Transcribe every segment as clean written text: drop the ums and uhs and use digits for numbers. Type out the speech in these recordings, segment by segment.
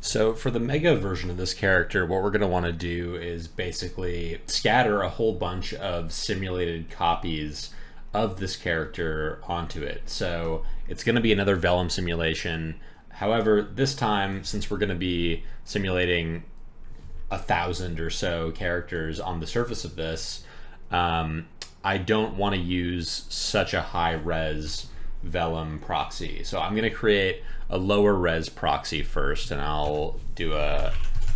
So for the mega version of this character, what we're going to want to do is basically scatter a whole bunch of simulated copies of this character onto it. So it's going to be another Vellum simulation. However, this time, since we're going to be simulating 1,000 or so characters on the surface of this, I don't want to use such a high res Vellum proxy. So I'm going to create a lower res proxy first, and I'll do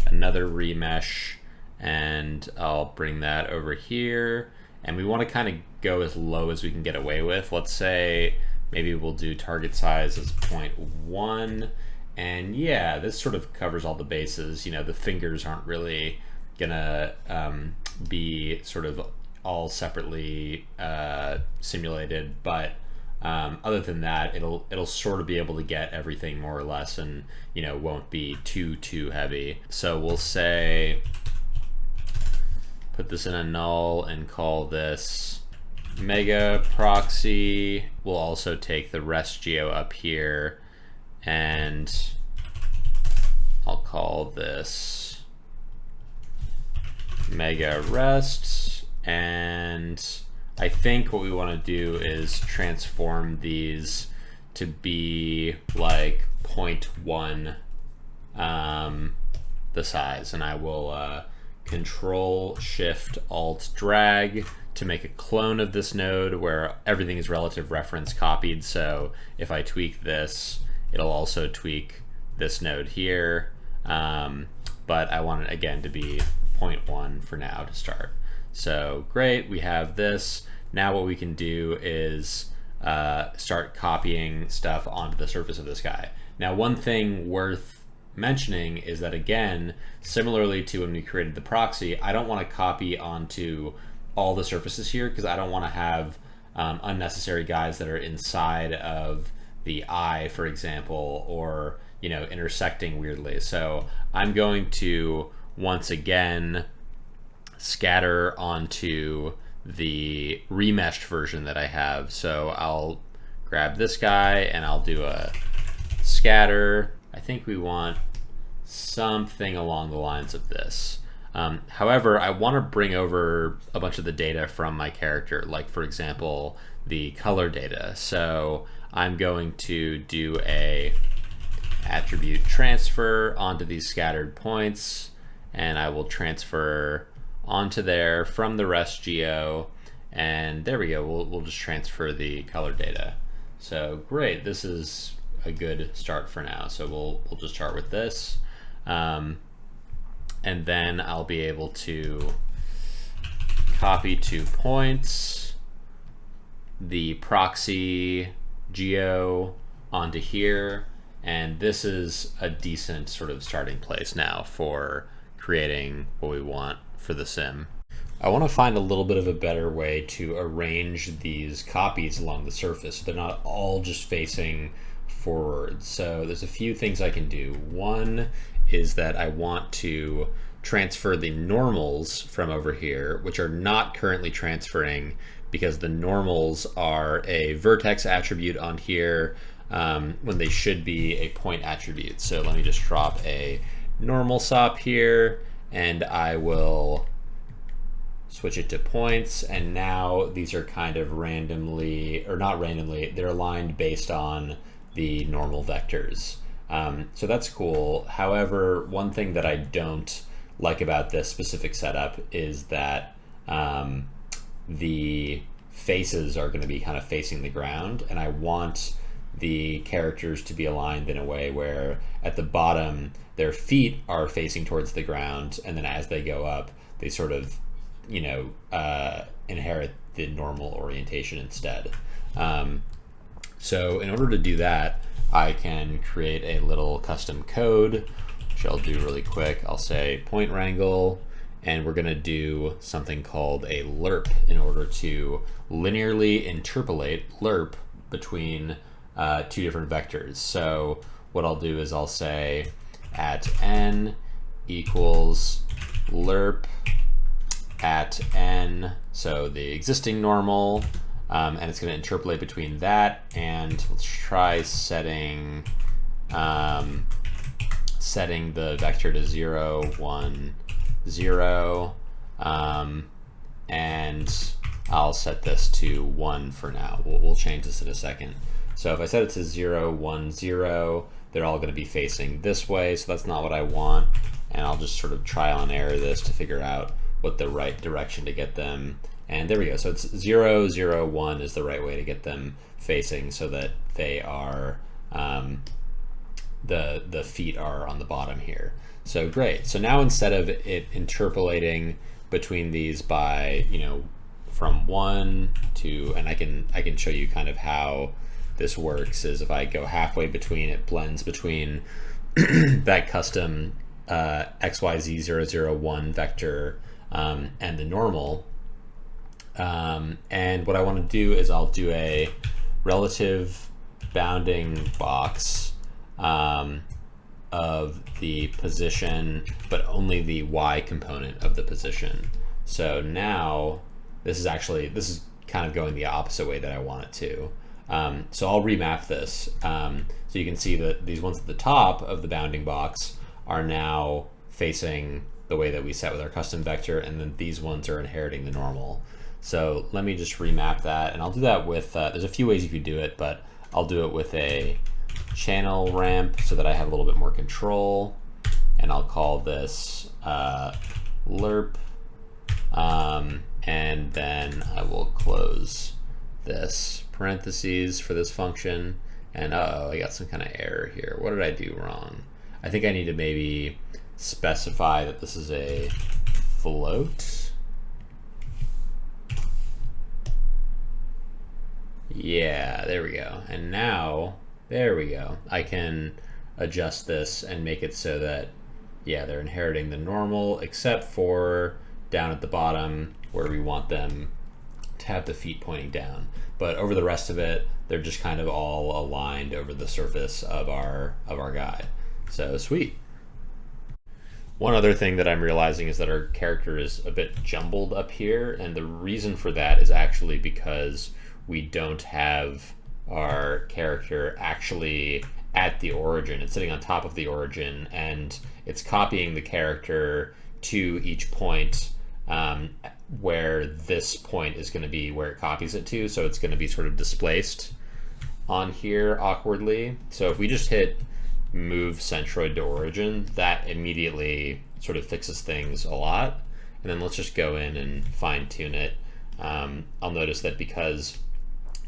another remesh, and I'll bring that over here. And we want to kind of go as low as we can get away with. Let's say maybe we'll do target size as 0.1. And yeah, this sort of covers all the bases. You know, the fingers aren't really gonna be sort of all separately simulated, but other than that, it'll sort of be able to get everything more or less, and you know, won't be too heavy. So we'll say put this in a null and call this mega proxy. We'll also take the rest geo up here, and I'll call this mega rest. And I think what we want to do is transform these to be like 0.1 the size, and I will Control Shift Alt drag to make a clone of this node where everything is relative reference copied. So if I tweak this, it'll also tweak this node here, but I want it again to be 0.1 for now to start. So great, we have this. Now what we can do is start copying stuff onto the surface of this guy. Now, one thing worth mentioning is that, again, similarly to when we created the proxy, I don't want to copy onto all the surfaces here because I don't want to have unnecessary guys that are inside of the eye, for example, or you know, intersecting weirdly. So I'm going to once again scatter onto the remeshed version that I have. So I'll grab this guy and I'll do a scatter. I think we want something along the lines of this. However, I want to bring over a bunch of the data from my character, like for example, the color data. So I'm going to do a attribute transfer onto these scattered points, and I will transfer onto there from the rest geo, and there we go. We'll just transfer the color data. So great, this is a good start for now. So we'll just start with this, and then I'll be able to copy 2 points, the proxy geo onto here, and this is a decent sort of starting place now for creating what we want for the sim. I want to find a little bit of a better way to arrange these copies along the surface so they're not all just facing forward. So there's a few things I can do. One is that I want to transfer the normals from over here, which are not currently transferring because the normals are a vertex attribute on here when they should be a point attribute. So let me just drop a normal sop here, and I will switch it to points, and now these are kind of randomly, or not randomly, they're aligned based on the normal vectors. So that's cool. However, one thing that I don't like about this specific setup is that the faces are going to be kind of facing the ground, and I want the characters to be aligned in a way where at the bottom their feet are facing towards the ground, and then as they go up they sort of, you know, inherit the normal orientation instead. So in order to do that, I can create a little custom code, which I'll do really quick. I'll say point wrangle, and we're gonna do something called a lerp in order to linearly interpolate lerp between 2 different vectors. So what I'll do is I'll say at n equals lerp at n, so the existing normal, and it's going to interpolate between that, and let's try setting setting the vector to 0, 1, 0, and I'll set this to 1 for now. We'll change this in a second. So if I set it to 0, 1, 0, they're all going to be facing this way, so that's not what I want. And I'll just sort of trial and error this to figure out what the right direction to get them. And there we go. So it's 0, 0, 1 is the right way to get them facing so that they are, the feet are on the bottom here. So great. So now instead of it interpolating between these by, from 1 to, and I can show you kind of how this works, is if I go halfway between, it blends between that custom XYZ001 vector and the normal. And what I want to do is I'll do a relative bounding box of the position, but only the Y component of the position. So now this is kind of going the opposite way that I want it to. So I'll remap this. So you can see that these ones at the top of the bounding box are now facing the way that we set with our custom vector, and then these ones are inheriting the normal. So let me just remap that, and I'll do that with, there's a few ways you could do it, but I'll do it with a channel ramp so that I have a little bit more control, and I'll call this lerp, and then I will close this parentheses for this function, and I got some kind of error here. What did I do wrong? I think I need to maybe specify that this is a float. Yeah, there we go. And now, there we go. I can adjust this and make it so that, yeah, they're inheriting the normal, except for down at the bottom where we want them to have the feet pointing down. But over the rest of it, they're just kind of all aligned over the surface of our guy. So sweet. One other thing that I'm realizing is that our character is a bit jumbled up here, and the reason for that is actually because we don't have our character actually at the origin. It's sitting on top of the origin, and it's copying the character to each point where this point is going to be where it copies it to, so it's going to be sort of displaced on here awkwardly. So if we just hit move centroid to origin, that immediately sort of fixes things a lot. And then let's just go in and fine tune it. I'll notice that because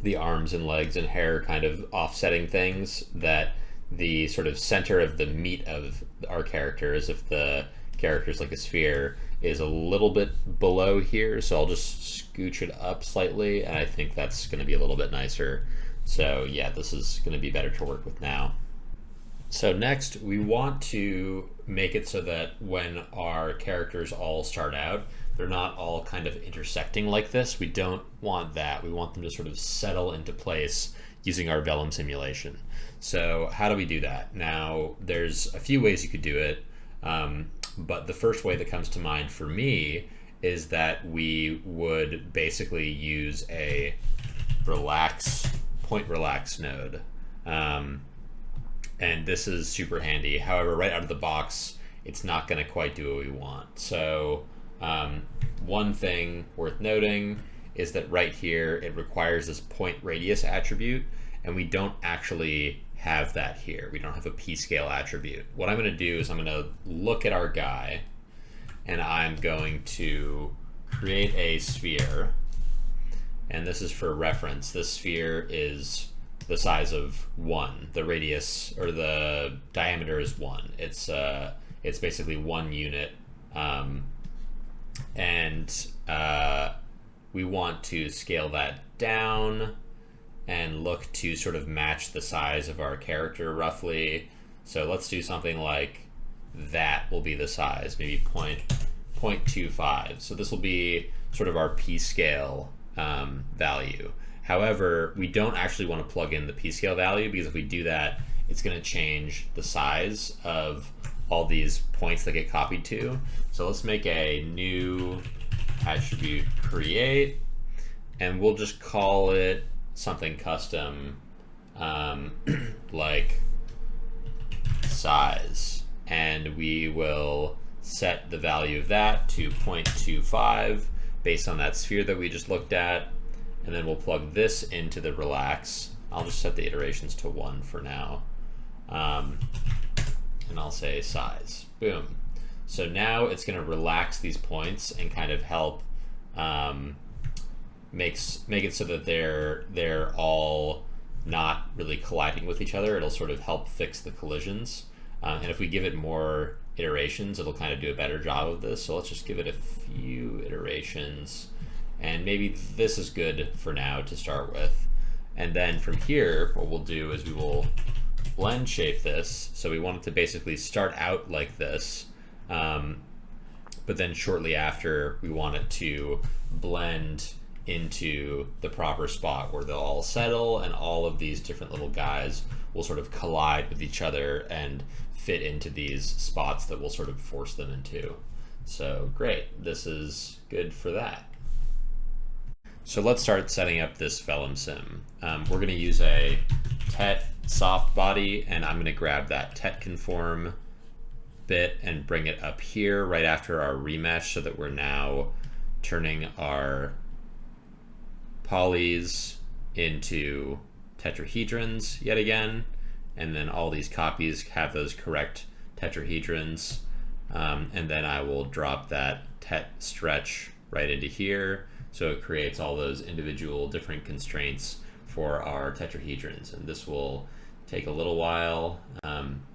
the arms and legs and hair are kind of offsetting things, that the sort of center of the meat of our character, as if the character is like a sphere, is a little bit below here. So I'll just scooch it up slightly, and I think that's going to be a little bit nicer. So yeah, this is going to be better to work with now. So next, we want to make it so that when our characters all start out, they're not all kind of intersecting like this. We don't want that. We want them to sort of settle into place using our Vellum simulation. So how do we do that? Now, there's a few ways you could do it, but the first way that comes to mind for me is that we would basically use a point relax node. And this is super handy. However, right out of the box, it's not going to quite do what we want. So one thing worth noting is that right here, it requires this point radius attribute, and we don't actually have that here. We don't have a p-scale attribute. What I'm going to do is I'm going to look at our guy, and I'm going to create a sphere. And this is for reference. This sphere is the size of 1. The radius, or the diameter, is 1. It's basically 1 unit, and we want to scale that down and look to sort of match the size of our character roughly. So let's do something like that will be the size, maybe 0.25. So this will be sort of our p-scale value. However, we don't actually want to plug in the p-scale value, because if we do that, it's going to change the size of all these points that get copied to. So let's make a new attribute create, and we'll just call it something custom like size. and we will set the value of that to 0.25 based on that sphere that we just looked at. And then we'll plug this into the relax. I'll just set the iterations to 1 for now. And I'll say size. Boom. So now it's going to relax these points and kind of help make it so that they're all not really colliding with each other. It'll sort of help fix the collisions. And if we give it more iterations, it'll kind of do a better job of this. So let's just give it a few iterations. And maybe this is good for now to start with. And then from here, what we'll do is we will blend shape this. So we want it to basically start out like this. But then shortly after, we want it to blend into the proper spot where they'll all settle, and all of these different little guys will sort of collide with each other and fit into these spots that will sort of force them into. So great, this is good for that. So let's start setting up this Vellum Sim. We're going to use a tet soft body, and I'm going to grab that tet conform bit and bring it up here right after our remesh, so that we're now turning our polys into tetrahedrons yet again, and then all these copies have those correct tetrahedrons. And then I will drop that tet stretch right into here, so it creates all those individual different constraints for our tetrahedrons. And this will take a little while,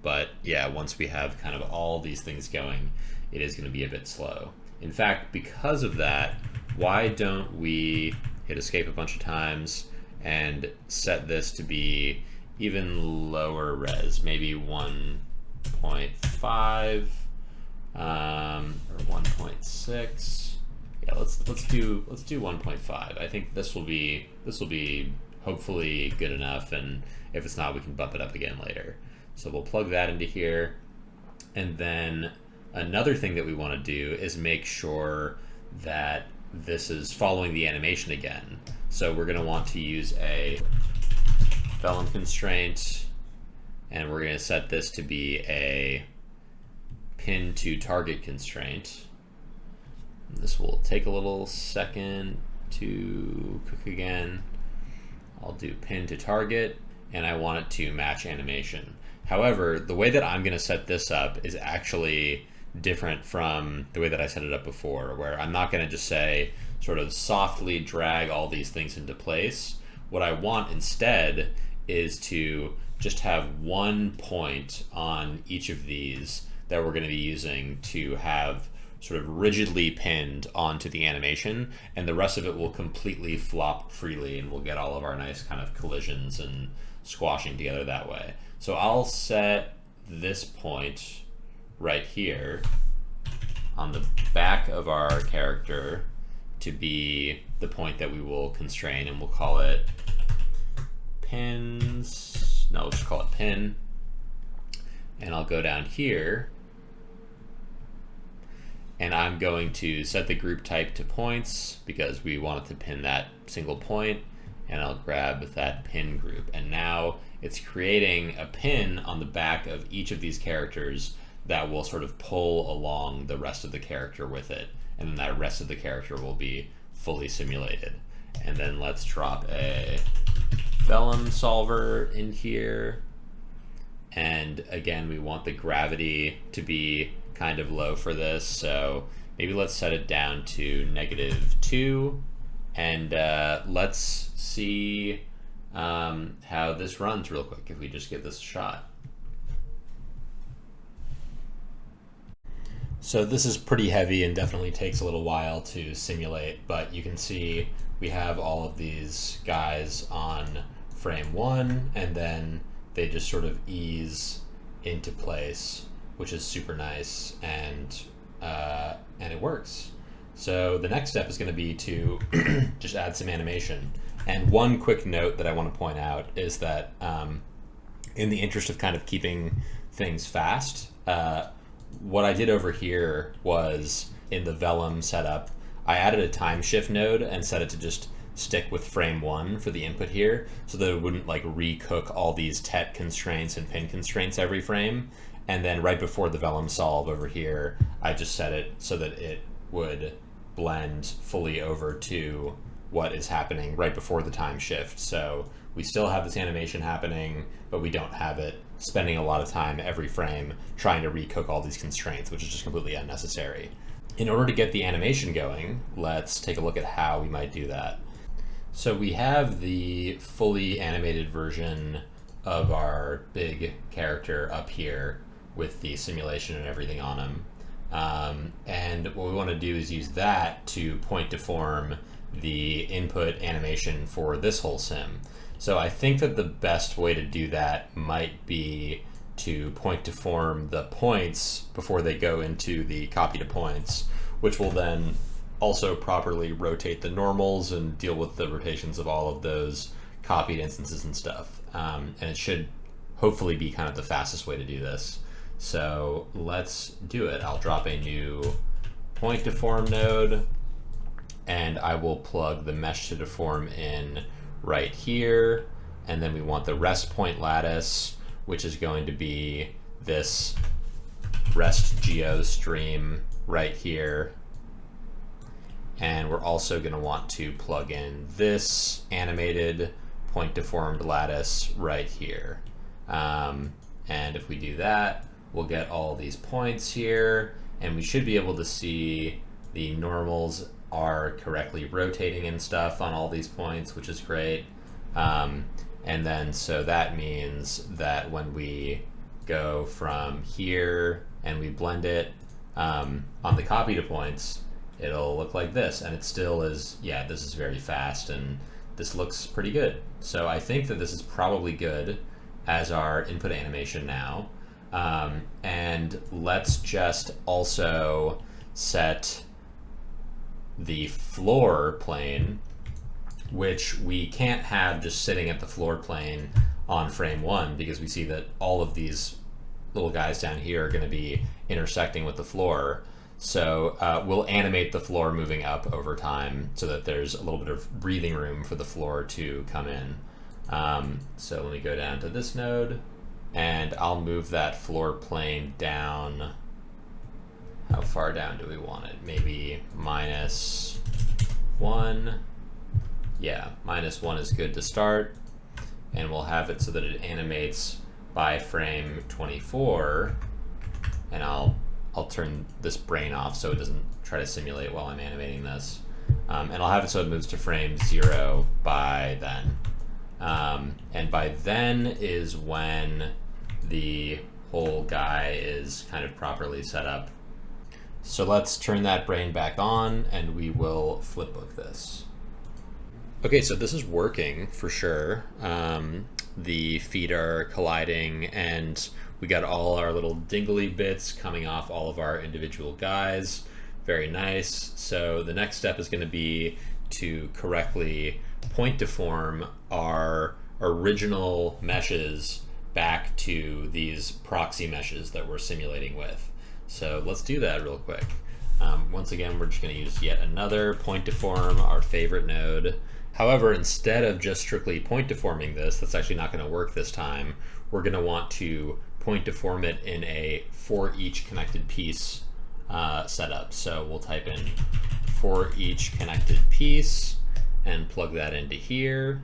but yeah, once we have kind of all these things going, it is going to be a bit slow. In fact, because of that, why don't we hit escape a bunch of times and set this to be even lower res, maybe 1.5 or 1.6. Yeah, let's do 1.5. I think this will be hopefully good enough, and if it's not, we can bump it up again later. So we'll plug that into here. And then another thing that we want to do is make sure that this is following the animation again. So we're going to want to use a Vellum constraint, and we're going to set this to be a pin to target constraint. And this will take a little second to cook again. I'll do pin to target, and I want it to match animation. However, the way that I'm going to set this up is actually different from the way that I set it up before, where I'm not going to just say sort of softly drag all these things into place. What I want instead is to just have one point on each of these that we're going to be using to have sort of rigidly pinned onto the animation, and the rest of it will completely flop freely, and we'll get all of our nice kind of collisions and squashing together that way. So I'll set this point right here on the back of our character to be the point that we will constrain, and we'll call it pins. No, let's just call it pin. And I'll go down here, and I'm going to set the group type to points because we want it to pin that single point, and I'll grab that pin group. And now it's creating a pin on the back of each of these characters that will sort of pull along the rest of the character with it, and then that rest of the character will be fully simulated. And then let's drop a Vellum solver in here, and again, we want the gravity to be kind of low for this, so maybe let's set it down to -2, and let's see how this runs real quick if we just give this a shot. So this is pretty heavy and definitely takes a little while to simulate, but you can see we have all of these guys on frame 1, and then they just sort of ease into place, which is super nice, and it works. So the next step is going to be to just add some animation. And one quick note that I want to point out is that in the interest of kind of keeping things fast, what I did over here was in the Vellum setup, I added a time shift node and set it to just stick with frame 1 for the input here, so that it wouldn't like recook all these tet constraints and pin constraints every frame. And then right before the Vellum solve over here, I just set it so that it would blend fully over to what is happening right before the time shift. So we still have this animation happening, but we don't have it spending a lot of time every frame trying to recook all these constraints, which is just completely unnecessary. In order to get the animation going, let's take a look at how we might do that. So we have the fully animated version of our big character up here with the simulation and everything on him. And what we want to do is use that to point deform the input animation for this whole sim. So I think that the best way to do that might be to point deform the points before they go into the copy to points, which will then also properly rotate the normals and deal with the rotations of all of those copied instances and stuff. And it should hopefully be kind of the fastest way to do this. So let's do it. I'll drop a new point deform node, and I will plug the mesh to deform in right here. And then we want the rest point lattice, which is going to be this rest geo stream right here. And we're also going to want to plug in this animated point deformed lattice right here. And if we do that, we'll get all these points here, and we should be able to see the normals are correctly rotating and stuff on all these points, which is great. And then so that means that when we go from here and we blend it on the copy to points, it'll look like this, and it still is, yeah, this is very fast and this looks pretty good. So I think that this is probably good as our input animation now. And let's just also set the floor plane, which we can't have just sitting at the floor plane on frame 1, because we see that all of these little guys down here are going to be intersecting with the floor. So we'll animate the floor moving up over time so that there's a little bit of breathing room for the floor to come in. So let me go down to this node, and I'll move that floor plane down. How far down do we want it? Maybe -1. Yeah, -1 is good to start. And we'll have it so that it animates by frame 24. And I'll turn this brain off so it doesn't try to simulate while I'm animating this. And I'll have it so it moves to frame 0 by then. And by then is when the whole guy is kind of properly set up. So let's turn that brain back on, and we will flipbook this. Okay, so this is working for sure. The feet are colliding, and we got all our little dingly bits coming off all of our individual guys. Very nice. So the next step is going to be to correctly point deform our original meshes back to these proxy meshes that we're simulating with. So let's do that real quick. Once again, we're just going to use yet another point deform, our favorite node. However, instead of just strictly point deforming this, that's actually not going to work this time. We're going to want to point deform it in a for each connected piece setup. So we'll type in for each connected piece and plug that into here.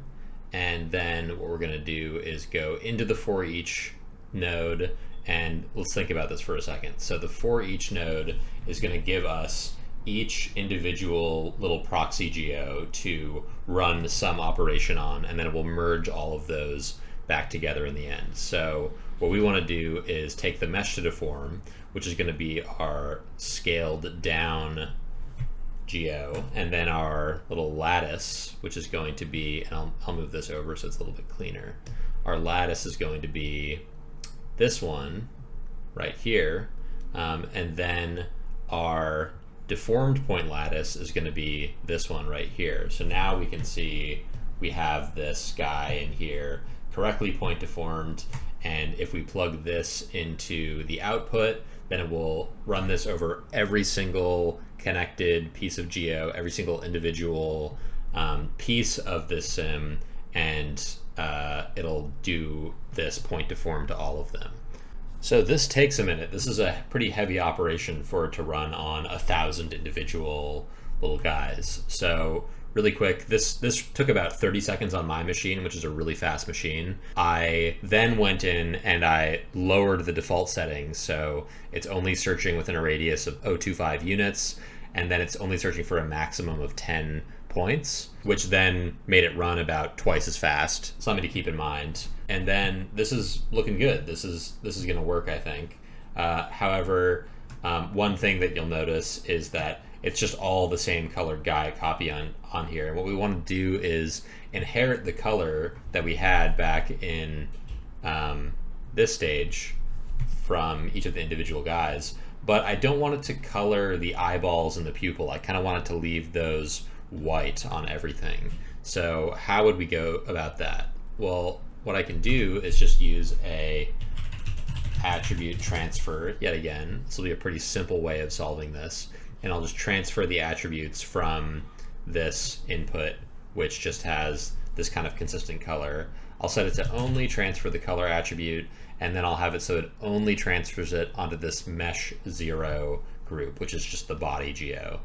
And then what we're going to do is go into the for each node, and let's think about this for a second. So the for each node is going to give us each individual little proxy geo to run some operation on, and then it will merge all of those back together in the end. So what we want to do is take the mesh to deform, which is going to be our scaled down geo, and then our little lattice, which is going to be, and I'll move this over so it's a little bit cleaner. Our lattice is going to be this one right here, and then our deformed point lattice is going to be this one right here. So now we can see we have this guy in here correctly point deformed, and if we plug this into the output, then it will run this over every single connected piece of geo, every single individual piece of this sim, and it'll do this point deform to all of them. So this takes a minute. This is a pretty heavy operation for it to run on 1,000 individual little guys. So really quick, this took about 30 seconds on my machine, which is a really fast machine. I then went in and I lowered the default settings, so it's only searching within a radius of 0.25 units, and then it's only searching for a maximum of 10 points, which then made it run about twice as fast. Something to keep in mind. And then this is looking good. This is going to work, I think. However, one thing that you'll notice is that it's just all the same colored guy copy on here. And what we want to do is inherit the color that we had back in this stage from each of the individual guys. But I don't want it to color the eyeballs and the pupil. I kind of want it to leave those white on everything. So how would we go about that? Well, what I can do is just use a attribute transfer yet again. This will be a pretty simple way of solving this. And I'll just transfer the attributes from this input, which just has this kind of consistent color. I'll set it to only transfer the color attribute, and then I'll have it so it only transfers it onto this mesh 0 group, which is just the body geo.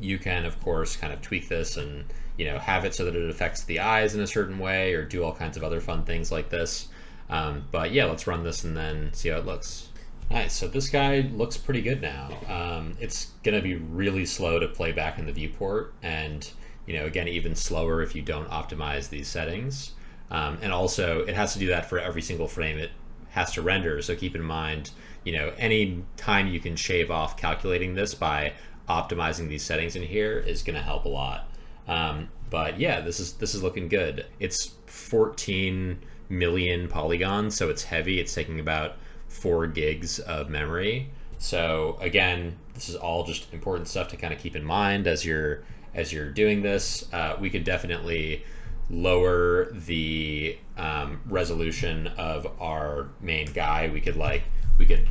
You can, of course, kind of tweak this and have it so that it affects the eyes in a certain way, or do all kinds of other fun things like this. But yeah, let's run this and then see how it looks. Nice, so this guy looks pretty good now. It's gonna be really slow to play back in the viewport, and again, even slower if you don't optimize these settings. And also, it has to do that for every single frame it has to render, so keep in mind, any time you can shave off calculating this by optimizing these settings in here is gonna help a lot. But yeah, this is looking good. It's 14 million polygons, so it's heavy. It's taking about 4 gigs of memory. So again, this is all just important stuff to kind of keep in mind as you're doing this. We could definitely lower the resolution of our main guy. We could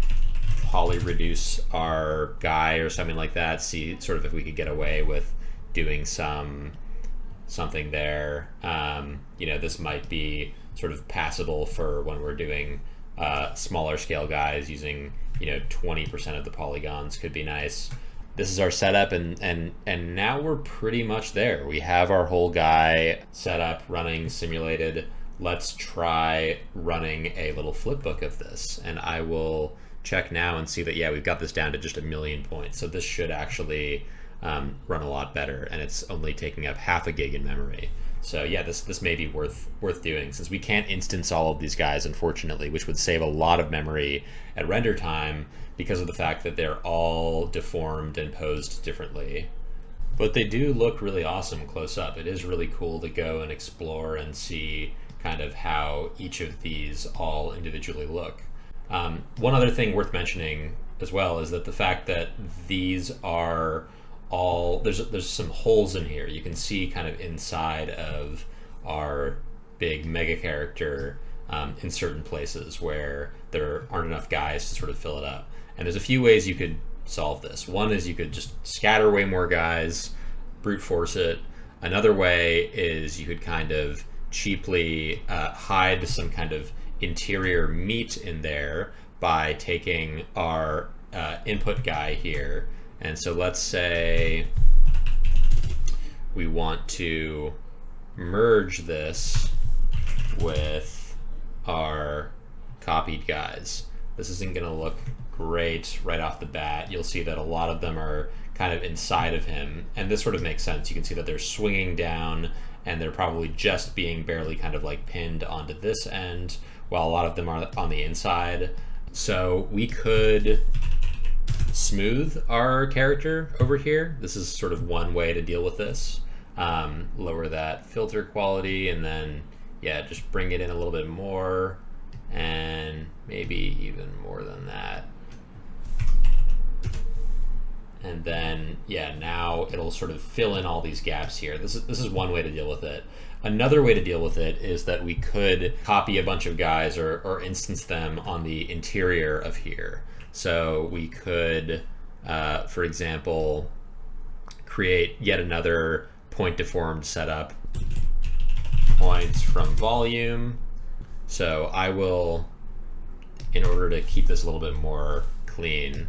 poly reduce our guy or something like that. See sort of if we could get away with doing something there. This might be sort of passable for when we're doing smaller scale guys. Using 20% of the polygons could be nice. This is our setup, and now we're pretty much there. We have our whole guy set up, running, simulated. Let's try running a little flipbook of this, and I will check now and see that yeah, we've got this down to just 1,000,000 points. So this should actually run a lot better, and it's only taking up half a gig in memory. So yeah, this may be worth doing, since we can't instance all of these guys, unfortunately, which would save a lot of memory at render time because of the fact that they're all deformed and posed differently. But they do look really awesome close up. It is really cool to go and explore and see kind of how each of these all individually look. One other thing worth mentioning as well is that the fact that these are all, there's some holes in here. You can see kind of inside of our big mega character in certain places where there aren't enough guys to sort of fill it up. And there's a few ways you could solve this. One is you could just scatter way more guys, brute force it. Another way is you could kind of cheaply hide some kind of interior meat in there by taking our input guy here. And so let's say we want to merge this with our copied guys. This isn't going to look great right off the bat. You'll see that a lot of them are kind of inside of him, and this sort of makes sense. You can see that they're swinging down, and they're probably just being barely kind of like pinned onto this end, while a lot of them are on the inside. So we could smooth our character over here. This is sort of one way to deal with this. Lower that filter quality, and then yeah, just bring it in a little bit more, and maybe even more than that. And then yeah, now it'll sort of fill in all these gaps here. This is one way to deal with it. Another way to deal with it is that we could copy a bunch of guys or instance them on the interior of here. So we could, for example, create yet another point deformed setup, points from volume. So I will in order to keep this a little bit more clean,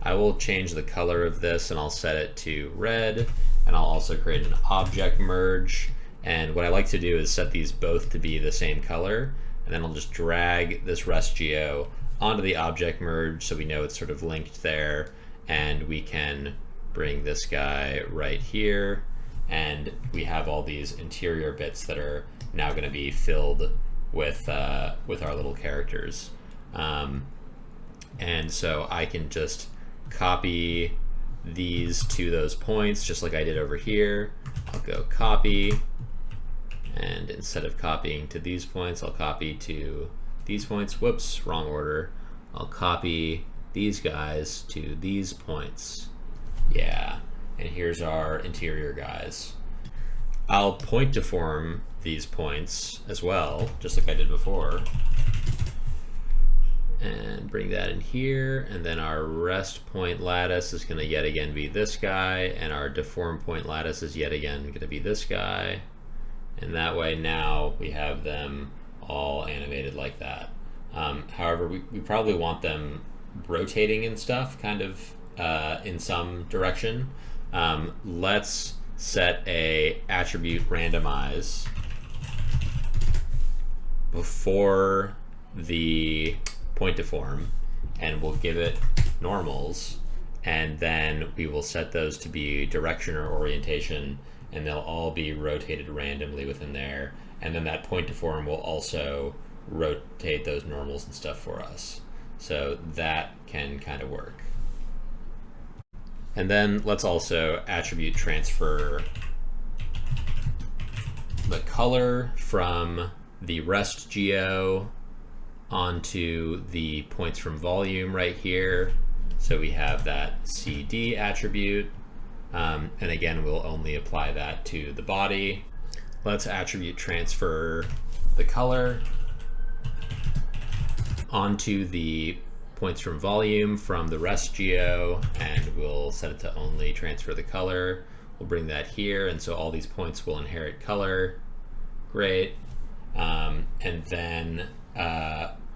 I will change the color of this and I'll set it to red, and I'll also create an object merge. And what I like to do is set these both to be the same color, and then I'll just drag this rest geo onto the object merge so we know it's sort of linked there, and we can bring this guy right here, and we have all these interior bits that are now going to be filled with our little characters. And so I can just copy these to those points just like I did over here. I'll go copy, and instead of copying to these points, I'll copy to these points. Whoops, wrong order. I'll copy these guys to these points. Yeah, and here's our interior guys. I'll point deform these points as well, just like I did before. And bring that in here, and then our rest point lattice is going to yet again be this guy, and our deform point lattice is yet again going to be this guy. And that way now we have them all animated like that. However, we probably want them rotating and stuff kind of in some direction. Let's set a attribute randomize before the point deform, and we'll give it normals, and then we will set those to be direction or orientation, and they'll all be rotated randomly within there. And then that point deform will also rotate those normals and stuff for us. So that can kind of work. And then let's also attribute transfer the color from the rest geo onto the points from volume right here. So we have that CD attribute. And again, we'll only apply that to the body. Let's attribute transfer the color onto the points from volume from the rest geo, and we'll set it to only transfer the color. We'll bring that here, and so all these points will inherit color. Great. And then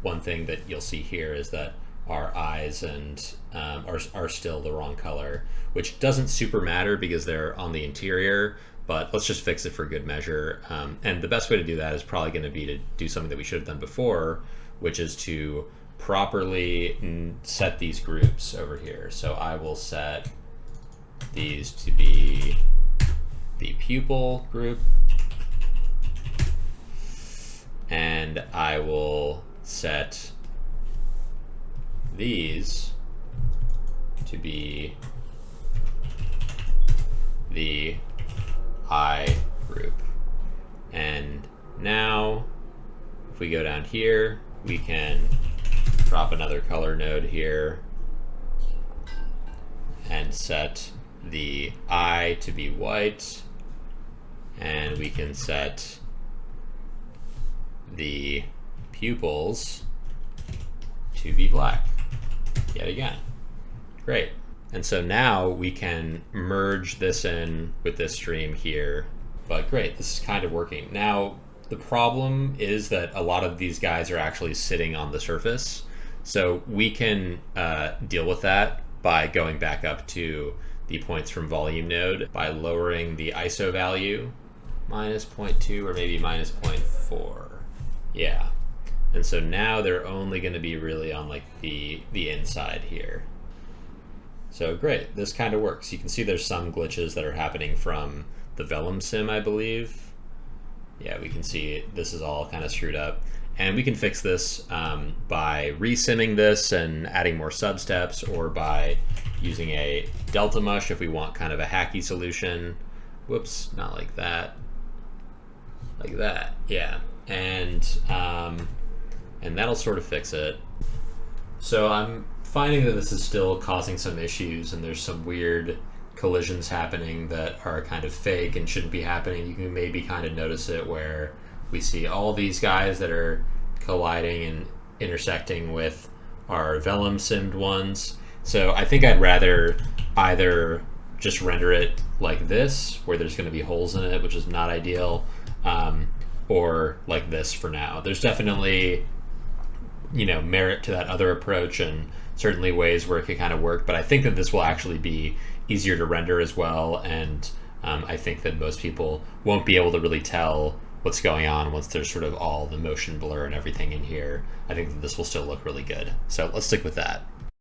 one thing that you'll see here is that our eyes and are still the wrong color, which doesn't super matter because they're on the interior, but let's just fix it for good measure. And the best way to do that is probably going to be to do something that we should have done before, which is to properly set these groups over here. So I will set these to be the pupil group, and I will set these to be the eye group. And now if we go down here, we can drop another color node here and set the eye to be white, and we can set the pupils to be black yet again. Great. And so now we can merge this in with this stream here, but great, this is kind of working. Now the problem is that a lot of these guys are actually sitting on the surface, so we can deal with that by going back up to the points from volume node by lowering the ISO value minus 0.2 or maybe minus 0.4. Yeah. And so now they're only going to be really on like the inside here. So great, this kind of works. You can see there's some glitches that are happening from the Vellum Sim, I believe. Yeah, we can see this is all kind of screwed up. And we can fix this by re-simming this and adding more sub-steps, or by using a delta mush if we want kind of a hacky solution. Whoops, not like that. Like that, yeah. And that'll sort of fix it. So I'm finding that this is still causing some issues, and there's some weird collisions happening that are kind of fake and shouldn't be happening. You can maybe kind of notice it where we see all these guys that are colliding and intersecting with our Vellum simmed ones. So I think I'd rather either just render it like this, where there's going to be holes in it, which is not ideal, or like this for now. There's definitely merit to that other approach, and certainly ways where it could kind of work. But I think that this will actually be easier to render as well, and I think that most people won't be able to really tell what's going on once there's sort of all the motion blur and everything in here. I think that this will still look really good. So let's stick with that.